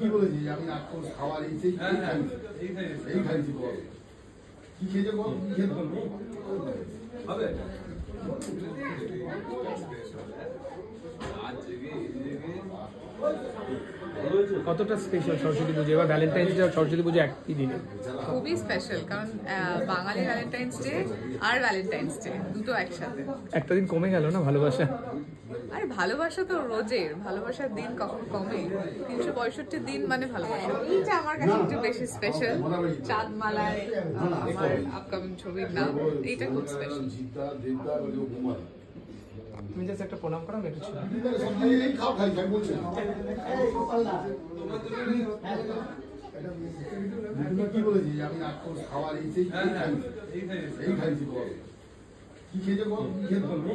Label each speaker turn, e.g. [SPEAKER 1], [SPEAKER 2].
[SPEAKER 1] কি বলেছি আমি রাক্ষস খাওয়ার এই খাইছি কি খেয়েছে বল কি খেতে বলবো হবে
[SPEAKER 2] কতটা স্পেশাল সরস্বতী পুজো এবার ভ্যালেন্টাইন্স ডে আর সরস্বতী পুজো একই দিনে?
[SPEAKER 3] খুবই স্পেশাল, কারণ বাঙালি ভ্যালেন্টাইন্স ডে আর ভ্যালেন্টাইন্স ডে দুটো একসাথে।
[SPEAKER 2] একটা দিন কমে গেল না ভালোবাসা?
[SPEAKER 3] আরে ভালোবাসা তো রোজের, ভালোবাসার দিন কখন কমে? 365 দিন মানে ভালোবাসা। এইটা আমার কাছে একটু বেশি স্পেশাল। চাঁদমালায় আমার আপকামিং ছবির নাম, এইটা খুব স্পেশাল।
[SPEAKER 2] তুমি জাস্ট একটা প্রণাম করো, একটু ছিল
[SPEAKER 1] কি বলেছি আমি রাক্ষস খাওয়ার এই খাইছি বল কি খেয়েছে বল কি খেতে বলবো